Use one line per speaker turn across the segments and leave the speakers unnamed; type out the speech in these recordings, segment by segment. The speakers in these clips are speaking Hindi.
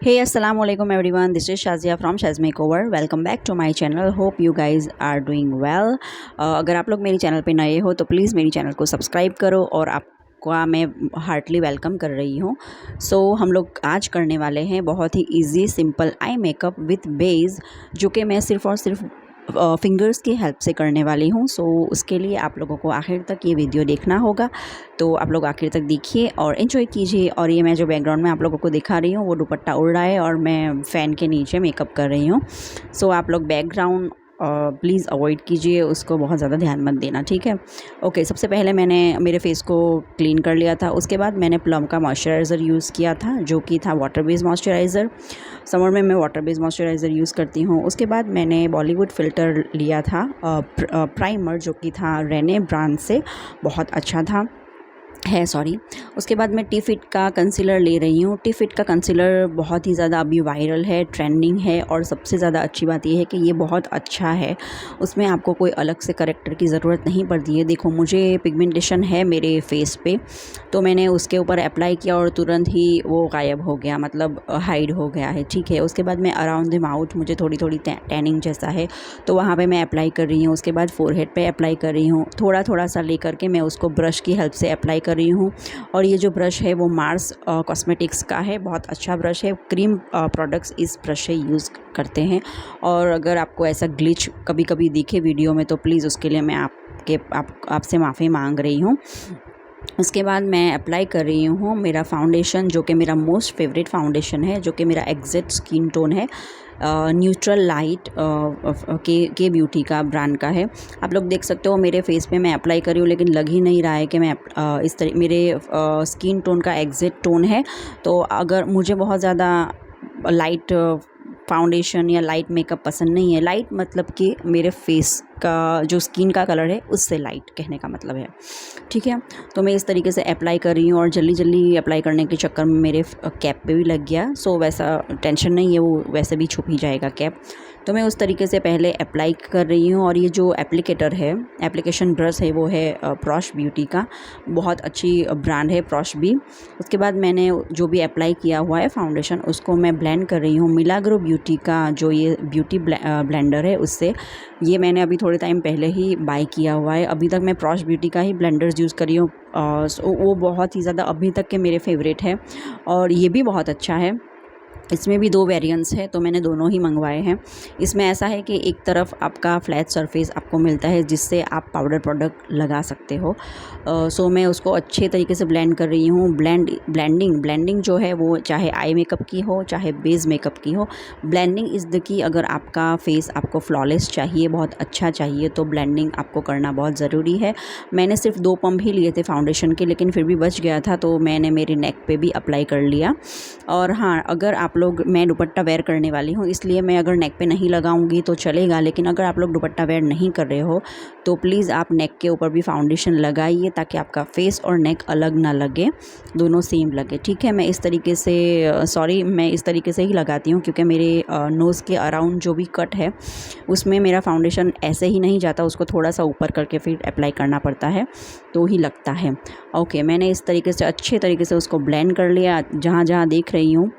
Hey, assalamu alaikum everyone. This is Shazia from Shaz Makeover. Welcome back to my channel. Hope you guys are doing well. अगर आप लोग मेरी चैनल पे नए हो तो प्लीज़ मेरी चैनल को सब्सक्राइब करो और आपका मैं हार्टली वेलकम कर रही हूँ। हम लोग आज करने वाले हैं बहुत ही easy simple eye makeup with base, जो कि मैं सिर्फ़ और सिर्फ फिंगर्स की हेल्प से करने वाली हूँ। उसके लिए आप लोगों को आखिर तक ये वीडियो देखना होगा, तो आप लोग आखिर तक देखिए और एंजॉय कीजिए। और ये मैं जो बैकग्राउंड में आप लोगों को दिखा रही हूँ वो दुपट्टा उड़ रहा है और मैं फ़ैन के नीचे मेकअप कर रही हूँ। आप लोग बैकग्राउंड प्लीज़ अवॉइड कीजिए, उसको बहुत ज़्यादा ध्यान मत देना, ठीक है। ओके, सबसे पहले मैंने मेरे फेस को क्लीन कर लिया था। उसके बाद मैंने प्लम का मॉइस्चराइज़र यूज़ किया था, जो कि था वाटर बेस्ड मॉइस्चराइज़र। समर में मैं वाटर बेस्ड मॉइस्चराइज़र यूज़ करती हूँ। उसके बाद मैंने बॉलीवुड फ़िल्टर लिया था, प्राइमर, जो कि था रेने ब्रांड से, बहुत अच्छा था है सॉरी। उसके बाद मैं टी फिट का कंसीलर ले रही हूँ। टी फिट का कंसीलर बहुत ही ज़्यादा अभी वायरल है, ट्रेंडिंग है, और सबसे ज़्यादा अच्छी बात यह है कि ये बहुत अच्छा है। उसमें आपको कोई अलग से करेक्टर की ज़रूरत नहीं पड़ती है। देखो, मुझे पिगमेंटेशन है मेरे फेस पे, तो मैंने उसके ऊपर अप्लाई किया और तुरंत ही वो गायब हो गया, मतलब हाइड हो गया है, ठीक है। उसके बाद मैं अराउंड द माउथ मुझे थोड़ी थोड़ी टैनिंग जैसा है, तो वहाँ पे मैं अप्लाई कर रही हूँ। उसके बाद फोरहेड पे अप्लाई कर रही हूँ, थोड़ा थोड़ा सा लेकर के मैं उसको ब्रश की हेल्प से अप्लाई कर रही हूँ। और ये जो ब्रश है वो मार्स कॉस्मेटिक्स का है, बहुत अच्छा ब्रश है। क्रीम प्रोडक्ट्स इस ब्रश से यूज़ करते हैं। और अगर आपको ऐसा ग्लिच कभी कभी दिखे वीडियो में, तो प्लीज़ उसके लिए मैं आपसे माफ़ी मांग रही हूँ। उसके बाद मैं अप्लाई कर रही हूँ मेरा फाउंडेशन, जो कि मेरा मोस्ट फेवरेट फाउंडेशन है, जो कि मेरा एग्जैक्ट स्किन टोन है, न्यूट्रल लाइट के ब्यूटी का ब्रांड का है। आप लोग देख सकते हो मेरे फेस पे मैं अप्लाई कर रही हूँ, लेकिन लग ही नहीं रहा है कि मैं इस तरह मेरे स्किन टोन का एग्जैक्ट टोन है। तो अगर मुझे बहुत ज़्यादा लाइट फाउंडेशन या लाइट मेकअप पसंद नहीं है, लाइट मतलब कि मेरे फेस का जो स्किन का कलर है उससे लाइट कहने का मतलब है, ठीक है। तो मैं इस तरीके से अप्लाई कर रही हूँ, और जल्दी जल्दी अप्लाई करने के चक्कर में मेरे कैप पे भी लग गया। वैसा टेंशन नहीं है, वो वैसे भी छुप ही जाएगा कैप। तो मैं उस तरीके से पहले अप्लाई कर रही हूँ। और ये जो एप्लीकेटर है, एप्लीकेशन ब्रश है, वो है प्रॉश ब्यूटी का, बहुत अच्छी ब्रांड है प्रॉश भी। उसके बाद मैंने जो भी अप्लाई किया हुआ है फाउंडेशन, उसको मैं ब्लेंड कर रही हूँ मिलाग्रो ब्यूटी का जो ये ब्यूटी ब्लेंडर है उससे। ये मैंने अभी थोड़े टाइम पहले ही बाय किया हुआ है। अभी तक मैं प्रॉश ब्यूटी का ही ब्लेंडर्स यूज़ करी हूँ, वो बहुत ही ज़्यादा अभी तक के मेरे फेवरेट है, और ये भी बहुत अच्छा है। इसमें भी 2 वेरिएंट्स है, तो मैंने दोनों ही मंगवाए हैं। इसमें ऐसा है कि एक तरफ आपका फ्लैट सरफेस आपको मिलता है, जिससे आप पाउडर प्रोडक्ट लगा सकते हो। मैं उसको अच्छे तरीके से ब्लेंड कर रही हूँ। ब्लेंडिंग जो है वो चाहे आई मेकअप की हो चाहे बेस मेकअप की हो, ब्लेंडिंग इज़ द की। अगर आपका फेस आपको फ्लॉलेस चाहिए, बहुत अच्छा चाहिए, तो ब्लेंडिंग आपको करना बहुत ज़रूरी है। मैंने सिर्फ 2 पंप ही लिए थे फाउंडेशन के, लेकिन फिर भी बच गया था, तो मैंने मेरे नेक पे भी अप्लाई कर लिया। और हाँ, अगर आप लोग, मैं दुपट्टा वेयर करने वाली हूँ, इसलिए मैं अगर नेक पे नहीं लगाऊंगी तो चलेगा, लेकिन अगर आप लोग दुपट्टा वेयर नहीं कर रहे हो तो प्लीज़ आप नेक के ऊपर भी फाउंडेशन लगाइए, ताकि आपका फेस और नेक अलग ना लगे, दोनों सेम लगे, ठीक है। मैं इस तरीके से ही लगाती हूँ, क्योंकि मेरे नोज़ के अराउंड जो भी कट है उसमें मेरा फाउंडेशन ऐसे ही नहीं जाता, उसको थोड़ा सा ऊपर करके फिर अप्लाई करना पड़ता है, तो ही लगता है। ओके, मैंने इस तरीके से अच्छे तरीके से उसको ब्लेंड कर लिया। जहाँ जहाँ देख रही हूँ,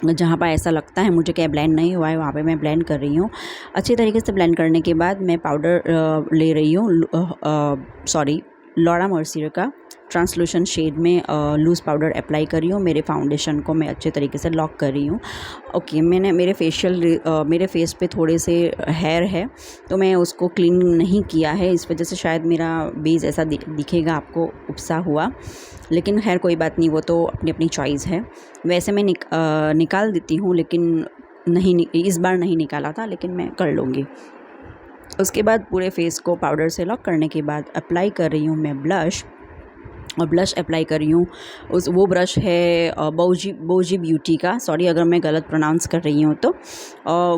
जहाँ पर ऐसा लगता है मुझे कि ब्लेंड नहीं हुआ है, वहाँ पे मैं ब्लेंड कर रही हूँ। अच्छी तरीके से ब्लेंड करने के बाद मैं पाउडर ले रही हूँ, लॉरा मर्सियर का ट्रांसलूशन शेड में लूज़ पाउडर अप्लाई कर रही हूँ। मेरे फाउंडेशन को मैं अच्छे तरीके से लॉक कर रही हूँ। ओके, मैंने मेरे फेस पे थोड़े से हेयर है, तो मैं उसको क्लीन नहीं किया है, इस वजह से शायद मेरा बेस ऐसा दिखेगा आपको उपसा हुआ, लेकिन खैर कोई बात नहीं, वो तो अपनी अपनी चॉइस है। वैसे मैं निकाल देती हूँ, लेकिन इस बार नहीं निकाला था, लेकिन मैं कर लूँगी। उसके बाद पूरे फेस को पाउडर से लॉक करने के बाद अप्लाई कर रही हूँ मैं ब्लश, और ब्लश अप्लाई कर रही हूँ। वो ब्रश है बोजी ब्यूटी का, सॉरी अगर मैं गलत प्रोनाउंस कर रही हूँ तो।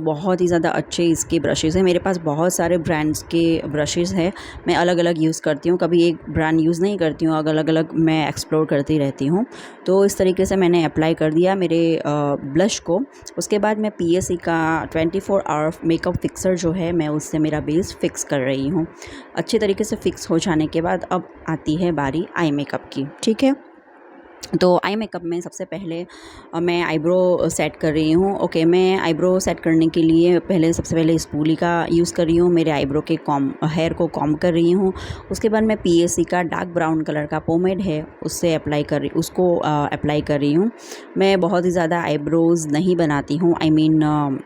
बहुत ही ज़्यादा अच्छे इसके ब्रशेज़ हैं। मेरे पास बहुत सारे ब्रांड्स के ब्रशेज़ हैं, मैं अलग अलग यूज़ करती हूँ, कभी एक ब्रांड यूज़ नहीं करती हूँ, अलग अलग मैं एक्सप्लोर करती रहती हूँ। तो इस तरीके से मैंने अप्लाई कर दिया मेरे ब्लश को। उसके बाद मैं PSC का 24 आवर मेकअप फिक्सर जो है, मैं उससे मेरा बेस फिक्स कर रही हूँ। अच्छे तरीके से फिक्स हो जाने के बाद अब आती है बारी आई मेकअप की, ठीक है। तो आई मेकअप में सबसे पहले मैं आईब्रो सेट कर रही हूँ। ओके, मैं आईब्रो सेट करने के लिए सबसे पहले स्पूली का यूज़ कर रही हूँ। मेरे आईब्रो के हेयर को कॉम्ब कर रही हूँ। उसके बाद मैं पीएससी का डार्क ब्राउन कलर का पोमेड है उसको अप्लाई कर रही हूँ। मैं बहुत ही ज़्यादा आईब्रोज़ नहीं बनाती हूँ,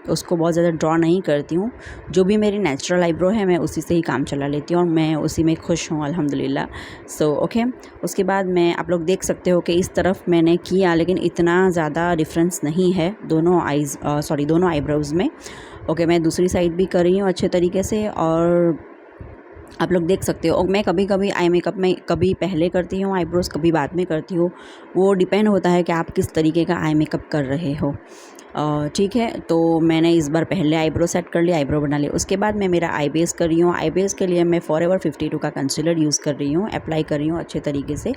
उसको बहुत ज़्यादा ड्रॉ नहीं करती हूँ। जो भी मेरी नेचुरल आईब्रो है मैं उसी से ही काम चला लेती हूँ और मैं उसी में खुश हूँ अल्हम्दुलिल्लाह। सो ओके, उसके बाद मैं आप लोग देख सकते हो कि इस तरफ मैंने किया, लेकिन इतना ज़्यादा डिफरेंस नहीं है दोनों आईब्रोज़ में। ओके, मैं दूसरी साइड भी कर रही हूँ अच्छे तरीके से और आप लोग देख सकते हो। और मैं कभी कभी आई मेकअप में कभी पहले करती हूँ आईब्रोज़, कभी बाद में करती हूँ। वो डिपेंड होता है कि आप किस तरीके का आई मेकअप कर रहे हो। ठीक है, तो मैंने इस बार पहले आईब्रो सेट कर लिया, आईब्रो बना लिया। उसके बाद मैं मेरा आई बेस कर रही हूँ। आई बेस के लिए मैं फॉरएवर 52 का कंसीलर यूज़ कर रही हूँ, अप्लाई कर रही हूँ अच्छे तरीके से।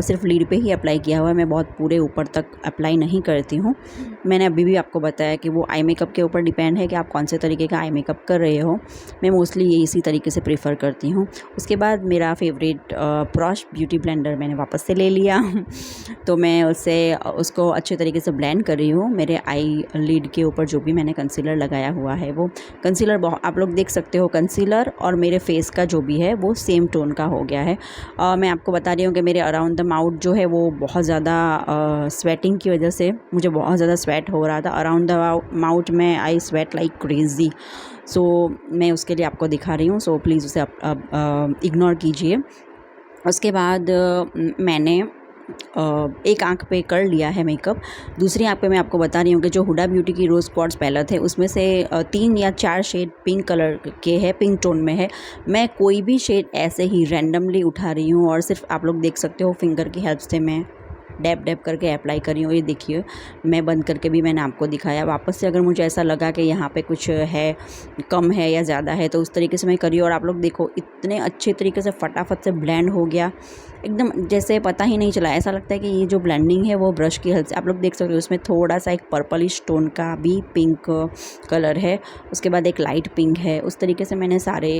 सिर्फ लीड पे ही अप्लाई किया हुआ है, मैं बहुत पूरे ऊपर तक अप्लाई नहीं करती हूँ। मैंने अभी भी आपको बताया कि वो आई मेकअप के ऊपर डिपेंड है कि आप कौन से तरीके का आई मेकअप कर रहे हो। मैं मोस्टली ये इसी तरीके से प्रेफर करती हूँ। उसके बाद मेरा फेवरेट प्रॉश ब्यूटी ब्लेंडर मैंने वापस से ले लिया तो मैं उसको अच्छे तरीके से ब्लेंड कर रही हूँ। मेरे आई लिड के ऊपर जो भी मैंने कंसीलर लगाया हुआ है वो कंसीलर आप लोग देख सकते हो, कंसीलर और मेरे फेस का जो भी है वो सेम टोन का हो गया है। मैं आपको बता रही हूँ कि मेरे अराउंड द माउथ जो है वो बहुत ज़्यादा स्वेटिंग की वजह से मुझे बहुत ज़्यादा स्वेट हो रहा था। अराउंड द माउथ में आई स्वेट लाइक क्रेज़ी। सो मैं उसके लिए आपको दिखा रही हूँ, सो प्लीज़ उसे आप इग्नोर कीजिए। उसके बाद मैंने एक आँख पे कर लिया है मेकअप। दूसरी आँख पे मैं आपको बता रही हूँ कि जो हुडा ब्यूटी की रोज़ क्वार्ट्ज पैलेट है उसमें से 3 या 4 शेड पिंक कलर के है, पिंक टोन में है। मैं कोई भी शेड ऐसे ही रैंडमली उठा रही हूँ और सिर्फ आप लोग देख सकते हो फिंगर की हेल्प से मैं डैब डैब करके अप्लाई कर रही हूँ। ये देखिए, मैं बंद करके भी मैंने आपको दिखाया। वापस से अगर मुझे ऐसा लगा कि यहाँ पे कुछ है, कम है या ज़्यादा है, तो उस तरीके से मैं करी और आप लोग देखो इतने अच्छे तरीके से फटाफट से ब्लेंड हो गया, एकदम जैसे पता ही नहीं चला। ऐसा लगता है कि ये जो ब्लेंडिंग है वो ब्रश की हेल्प से। आप लोग देख सकते हो उसमें थोड़ा सा एक पर्पलिश टोन का भी पिंक कलर है, उसके बाद एक लाइट पिंक है। उस तरीके से मैंने सारे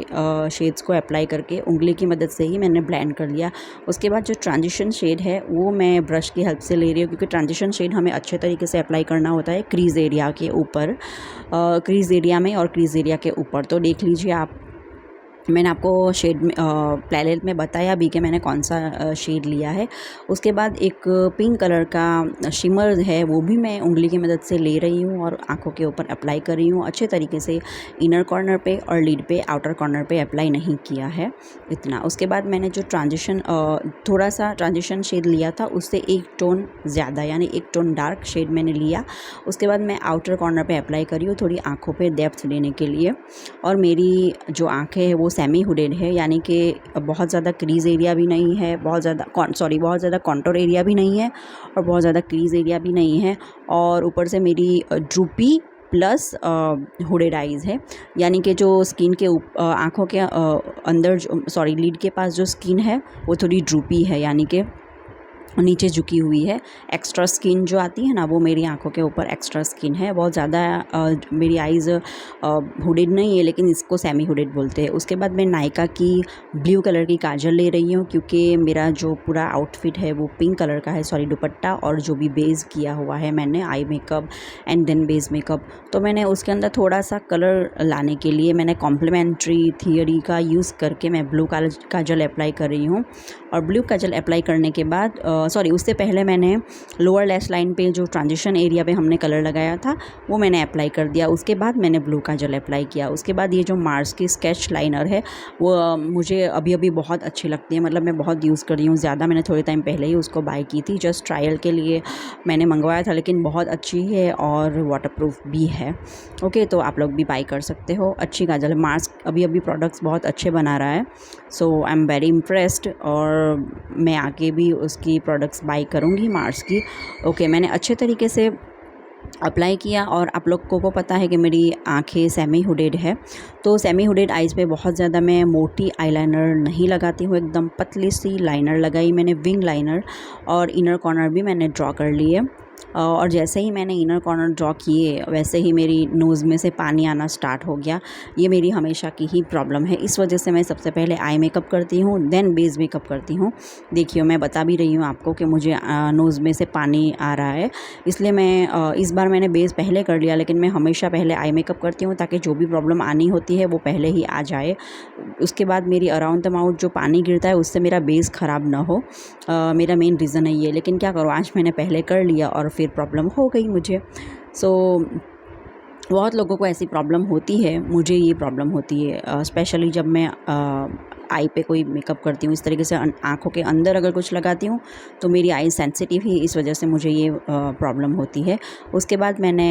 शेड्स को अप्लाई करके उंगली की मदद से ही मैंने ब्लेंड कर लिया। उसके बाद जो ट्रांजिशन शेड है वो मैं ब्रश की हेल्प से ले रही हूँ, क्योंकि ट्रांजिशन शेड हमें अच्छे तरीके से अप्लाई करना होता है क्रीज़ एरिया के ऊपर, क्रीज़ एरिया में और क्रीज़ एरिया के ऊपर। तो देख लीजिए आप, मैंने आपको शेड में पैलेट में बताया भी कि मैंने कौन सा शेड लिया है। उसके बाद एक पिंक कलर का शिमर है, वो भी मैं उंगली की मदद से ले रही हूँ और आँखों के ऊपर अप्लाई कर रही हूँ अच्छे तरीके से। इनर कॉर्नर पे और लीड पे, आउटर कॉर्नर पे अप्लाई नहीं किया है इतना। उसके बाद मैंने जो थोड़ा सा ट्रांजिशन शेड लिया था उससे एक टोन ज़्यादा, यानी एक टोन डार्क शेड मैंने लिया। उसके बाद मैं आउटर कॉर्नर पे अप्लाई करी हूँ थोड़ी आँखों पे डेप्थ देने के लिए। और मेरी जो आँखें है वो सेमी हुडेड है, यानी कि बहुत ज़्यादा क्रीज़ एरिया भी नहीं है, बहुत ज़्यादा कॉन्टोर एरिया भी नहीं है और बहुत ज़्यादा क्रीज़ एरिया भी नहीं है। और ऊपर से मेरी ड्रूपी प्लस हुडेड आइज़ है, यानी कि जो स्किन के आँखों के अंदर लीड के पास जो स्किन है वो थोड़ी ड्रूपी है, यानी कि नीचे झुकी हुई है। एक्स्ट्रा स्किन जो आती है ना, वो मेरी आंखों के ऊपर एक्स्ट्रा स्किन है। बहुत ज़्यादा मेरी आइज़ हुडेड नहीं है, लेकिन इसको सेमी हुडेड बोलते हैं। उसके बाद मैं नायका की ब्लू कलर की काजल ले रही हूँ, क्योंकि मेरा जो पूरा आउटफिट है वो पिंक कलर का है, दुपट्टा और जो भी बेस किया हुआ है मैंने eye makeup and then base makeup, तो मैंने उसके अंदर थोड़ा सा कलर लाने के लिए मैंने कॉम्प्लीमेंट्री थियरी का यूज़ करके मैं ब्लू काजल अप्लाई कर रही हूँ। और ब्लू काजल अप्लाई करने के बाद उससे पहले मैंने लोअर लैश लाइन पे जो ट्रांजिशन एरिया पे हमने कलर लगाया था वो मैंने अप्लाई कर दिया। उसके बाद मैंने ब्लू काजल अप्लाई किया। उसके बाद ये जो मार्स की स्केच लाइनर है वो मुझे अभी बहुत अच्छी लगती है, मतलब मैं बहुत यूज़ कर रही हूँ ज़्यादा। मैंने थोड़े टाइम पहले ही उसको बाय की थी, जस्ट ट्रायल के लिए मैंने मंगवाया था, लेकिन बहुत अच्छी है और वाटरप्रूफ भी है। ओके, तो आप लोग भी बाय कर सकते हो। अच्छी काजल है। मार्स अभी प्रोडक्ट्स बहुत अच्छे बना रहा है, सो आई एम वेरी इम्प्रेस्ड और मैं आगे भी उसकी प्रोडक्ट्स बाय करूँगी मार्स की। ओके, मैंने अच्छे तरीके से अप्लाई किया और आप लोग को पता है कि मेरी आंखें सेमी हुडेड है, तो सेमी हुडेड आइज़ पे बहुत ज़्यादा मैं मोटी आईलाइनर नहीं लगाती हूँ, एकदम पतली सी लाइनर लगाई मैंने, विंग लाइनर, और इनर कॉर्नर भी मैंने ड्रॉ कर लिए। और जैसे ही मैंने इनर कॉर्नर ड्रॉ किए वैसे ही मेरी नोज़ में से पानी आना स्टार्ट हो गया। ये मेरी हमेशा की ही प्रॉब्लम है। इस वजह से मैं सबसे पहले आई मेकअप करती हूँ, देन बेस मेकअप करती हूँ। देखिए मैं बता भी रही हूँ आपको कि मुझे नोज़ में से पानी आ रहा है, इसलिए मैं इस बार मैंने बेस पहले कर लिया, लेकिन मैं हमेशा पहले आई मेकअप करती हूँ ताकि जो भी प्रॉब्लम आनी होती है वो पहले ही आ जाए। उसके बाद मेरी अराउंड द माउथ जो पानी गिरता है उससे मेरा बेस ख़राब ना हो, मेरा मेन रीज़न है ये। लेकिन क्या करूँ, आज मैंने पहले कर लिया और फिर प्रॉब्लम हो गई मुझे। सो बहुत लोगों को ऐसी प्रॉब्लम होती है, मुझे ये प्रॉब्लम होती है स्पेशली जब मैं आई पे कोई मेकअप करती हूँ। इस तरीके से आँखों के अंदर अगर कुछ लगाती हूँ तो मेरी आई सेंसिटिव ही, इस वजह से मुझे ये प्रॉब्लम होती है। उसके बाद मैंने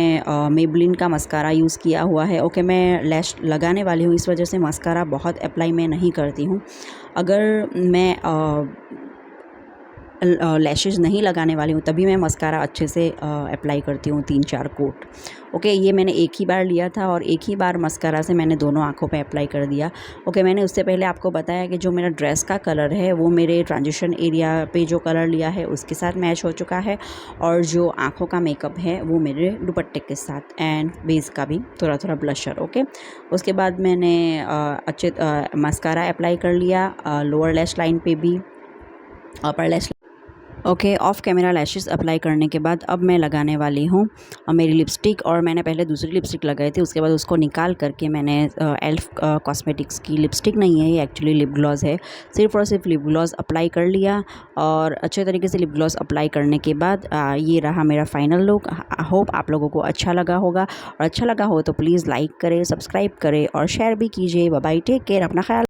मेबलिन का मस्कारा यूज़ किया हुआ है। ओके, मैं लैश लगाने वाली हूँ, इस वजह से मस्कारा बहुत अप्लाई मैं नहीं करती हूँ। अगर मैं लैशेज़ नहीं लगाने वाली हूँ तभी मैं मस्कारा अच्छे से अप्लाई करती हूँ 3-4 कोट। ओके, ये मैंने एक ही बार लिया था और एक ही बार मस्कारा से मैंने दोनों आँखों पे अप्लाई कर दिया। ओके, मैंने उससे पहले आपको बताया कि जो मेरा ड्रेस का कलर है वो मेरे ट्रांजिशन एरिया पे जो कलर लिया है उसके साथ मैच हो चुका है, और जो आँखों का मेकअप है वो मेरे दुपट्टे के साथ, एंड बेस का भी थोड़ा-थोड़ा ब्लशर। ओके, उसके बाद मैंने अच्छे मस्कारा अप्लाई कर लिया लोअर लैश लाइन पे भी, upper lash. Okay, off camera lashes apply करने के बाद अब मैं लगाने वाली हूँ मेरी लिपस्टिक। और मैंने पहले दूसरी लिपस्टिक लगाई थी, उसके बाद उसको निकाल करके मैंने एल्फ कॉस्मेटिक्स की लिपस्टिक नहीं है, ये एक्चुअली लिप ग्लॉस है, सिर्फ़ और सिर्फ लिप ग्लॉस अप्लाई कर लिया। और अच्छे तरीके से लिप ग्लॉस अप्लाई करने के बाद ये रहा मेरा फाइनल लुक। होप आप लोगों को अच्छा लगा होगा, और अच्छा लगा हो तो प्लीज़ लाइक करें, सब्सक्राइब करें और शेयर भी कीजिए। बाय बाय, टेक केयर, अपना ख्याल।